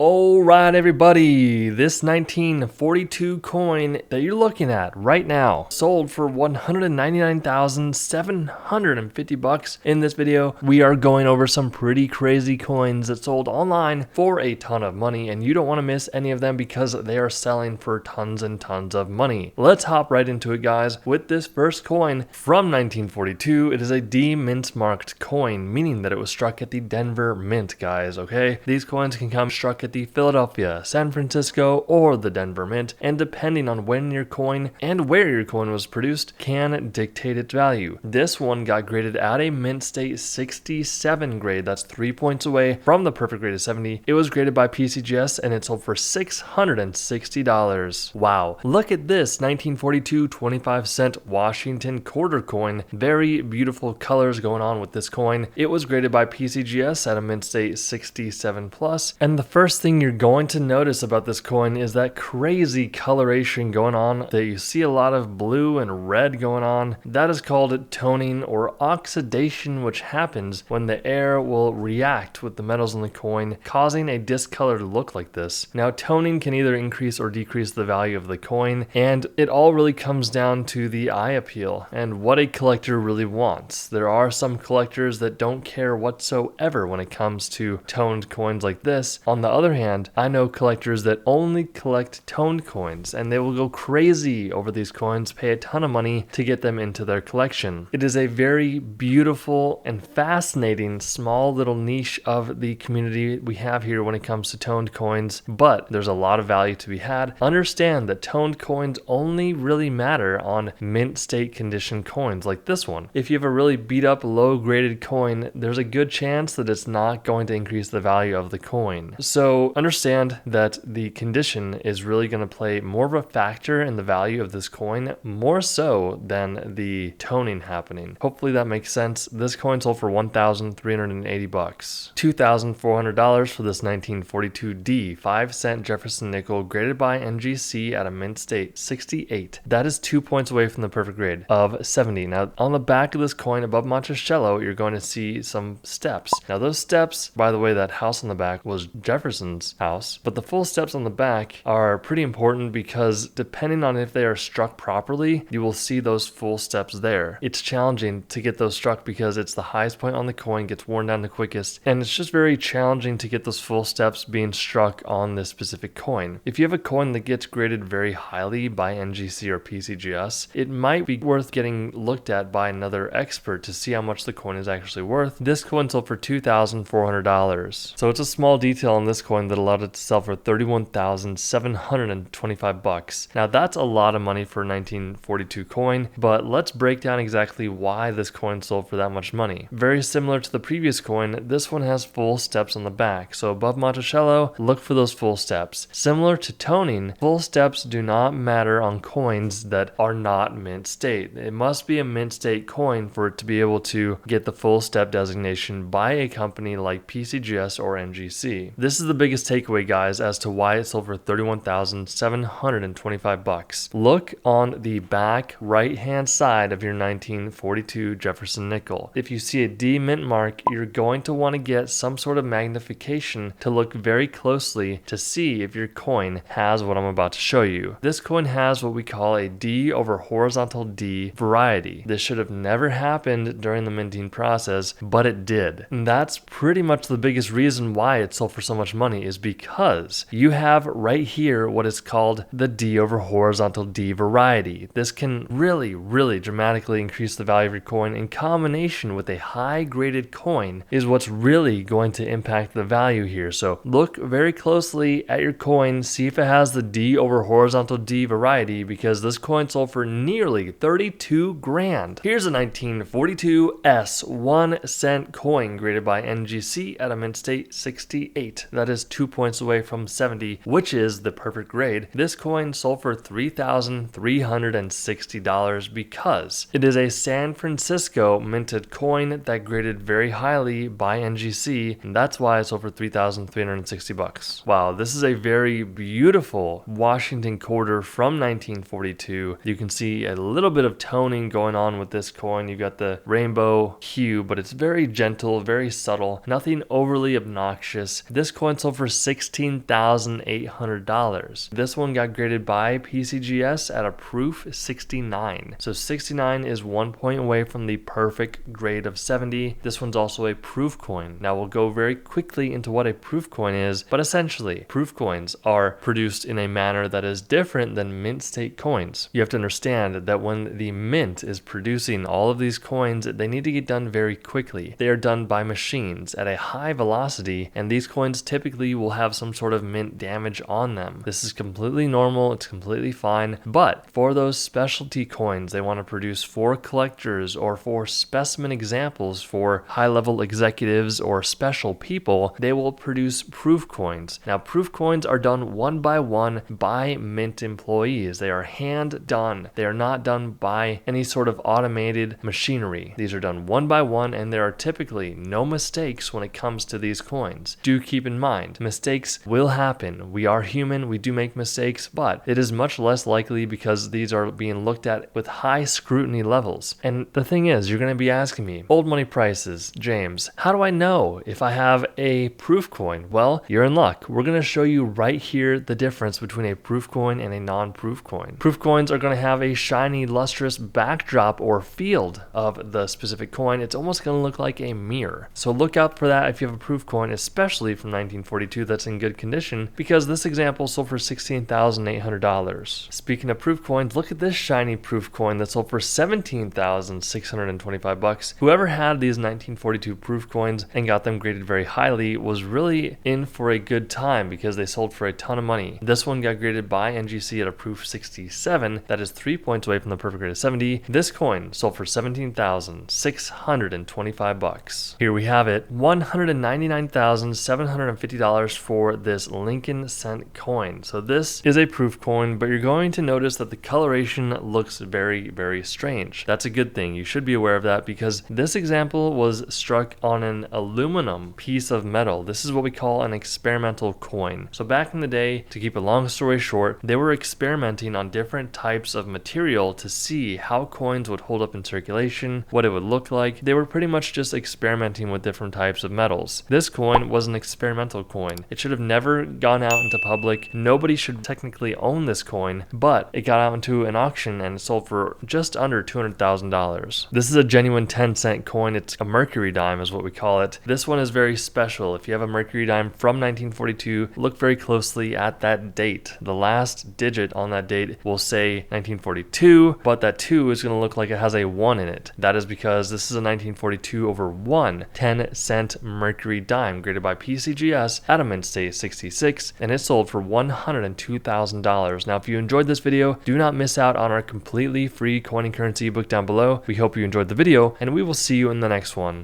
Alright everybody, this 1942 coin that you're looking at right now sold for $199,750. In this video, we are going over some pretty crazy coins that sold online for a ton of money, and you don't want to miss any of them because they are selling for tons and tons of money. Let's hop right into it, guys, with this first coin from 1942. It is a D-mint marked coin, meaning that it was struck at the Denver Mint, guys, okay? These coins can come struck at the Philadelphia, San Francisco, or the Denver Mint, and depending on when your coin and where your coin was produced can dictate its value. This one got graded at a mint state 67 grade. That's 3 points away from the perfect grade of 70. It was graded by PCGS and it sold for $660. Wow. Look at this 1942 25-cent Washington quarter coin. Very beautiful colors going on with this coin. It was graded by PCGS at a mint state 67 plus, and the first thing you're going to notice about this coin is that crazy coloration going on that you see a lot of blue and red going on. That is called toning or oxidation, which happens when the air will react with the metals in the coin, causing a discolored look like this. Now, toning can either increase or decrease the value of the coin, and it all really comes down to the eye appeal and what a collector really wants. There are some collectors that don't care whatsoever when it comes to toned coins like this. On the other hand, I know collectors that only collect toned coins, and they will go crazy over these coins, pay a ton of money to get them into their collection. It is a very beautiful and fascinating small little niche of the community we have here when it comes to toned coins, but there's a lot of value to be had. Understand that toned coins only really matter on mint state condition coins like this one. If you have a really beat up low graded coin, there's a good chance that it's not going to increase the value of the coin. So understand that the condition is really going to play more of a factor in the value of this coin, more so than the toning happening. Hopefully that makes sense. This coin sold for $1,380. $2,400 for this 1942 D 5-cent Jefferson nickel graded by NGC at a mint state 68. That is 2 points away from the perfect grade of 70. Now, on the back of this coin above Monticello, you're going to see some steps. Now, those steps, by the way, that house on the back was Jefferson's house, but the full steps on the back are pretty important because depending on if they are struck properly, you will see those full steps there. It's challenging to get those struck because it's the highest point on the coin, gets worn down the quickest, and it's just very challenging to get those full steps being struck on this specific coin. If you have a coin that gets graded very highly by NGC or PCGS, it might be worth getting looked at by another expert to see how much the coin is actually worth. This coin sold for $2,400. So it's a small detail on this coin that allowed it to sell for $31,725. Now that's a lot of money for a 1942 coin, but let's break down exactly why this coin sold for that much money. Very similar to the previous coin, this one has full steps on the back. So above Monticello, look for those full steps. Similar to toning, full steps do not matter on coins that are not mint state. It must be a mint state coin for it to be able to get the full step designation by a company like PCGS or NGC. This is the biggest takeaway, guys, as to why it sold for $31,725. Look on the back right-hand side of your 1942 Jefferson nickel. If you see a D mint mark, you're going to want to get some sort of magnification to look very closely to see if your coin has what I'm about to show you. This coin has what we call a D over horizontal D variety. This should have never happened during the minting process, but it did. And that's pretty much the biggest reason why it sold for so much money, is because you have right here what is called the D over horizontal D variety. This can really dramatically increase the value of your coin in combination with a high graded coin is what's really going to impact the value here. So look very closely at your coin, see if it has the D over horizontal D variety, because this coin sold for nearly 32 grand. Here's a 1942 S 1 cent coin graded by NGC at a mint state 68. That is 2 points away from 70, which is the perfect grade. This coin sold for $3,360 because it is a San Francisco minted coin that graded very highly by NGC, and that's why it sold for $3,360. Wow, this is a very beautiful Washington quarter from 1942. You can see a little bit of toning going on with this coin. You've got the rainbow hue, but it's very gentle, very subtle, nothing overly obnoxious. This coin sold sold for $16,800. This one got graded by PCGS at a proof 69. So 69 is 1 point away from the perfect grade of 70. This one's also a proof coin. Now we'll go very quickly into what a proof coin is, but essentially proof coins are produced in a manner that is different than mint state coins. You have to understand that when the mint is producing all of these coins, they need to get done very quickly. They are done by machines at a high velocity, and these coins typically will have some sort of mint damage on them. This is completely normal, it's completely fine, but for those specialty coins they want to produce for collectors or for specimen examples for high-level executives or special people, they will produce proof coins. Now, proof coins are done one by one by mint employees. They are hand done. They are not done by any sort of automated machinery. These are done one by one, and there are typically no mistakes when it comes to these coins. Do keep in mind, mistakes will happen. We are human, we do make mistakes, but it is much less likely because these are being looked at with high scrutiny levels. And the thing is, you're going to be asking me, old money prices, James, how do I know if I have a proof coin? Well, you're in luck. We're going to show you right here the difference between a proof coin and a non-proof coin. Proof coins are going to have a shiny, lustrous backdrop or field of the specific coin. It's almost going to look like a mirror. So look out for that if you have a proof coin, especially from 1942 that's in good condition, because this example sold for $16,800. Speaking of proof coins, look at this shiny proof coin that sold for $17,625. Whoever had these 1942 proof coins and got them graded very highly was really in for a good time because they sold for a ton of money. This one got graded by NGC at a proof 67. That is 3 points away from the perfect grade of 70. This coin sold for $17,625. Here we have it, $199,750 for this Lincoln cent coin. So this is a proof coin, but you're going to notice that the coloration looks very, very strange. That's a good thing. You should be aware of that because this example was struck on an aluminum piece of metal. This is what we call an experimental coin. So back in the day, to keep a long story short, they were experimenting on different types of material to see how coins would hold up in circulation, what it would look like. They were pretty much just experimenting with different types of metals. This coin was an experimental coin. It should have never gone out into public. Nobody should technically own this coin, but it got out into an auction and it sold for just under $200,000. This is a genuine 10-cent coin. It's a mercury dime is what we call it. This one is very special. If you have a mercury dime from 1942, look very closely at that date. The last digit on that date will say 1942, but that 2 is going to look like it has a 1 in it. That is because this is a 1942/1 10-cent mercury dime graded by PCGS at a mint state 66, and it sold for $102,000. Now, if you enjoyed this video, do not miss out on our completely free coin and currency ebook down below. We hope you enjoyed the video, and we will see you in the next one.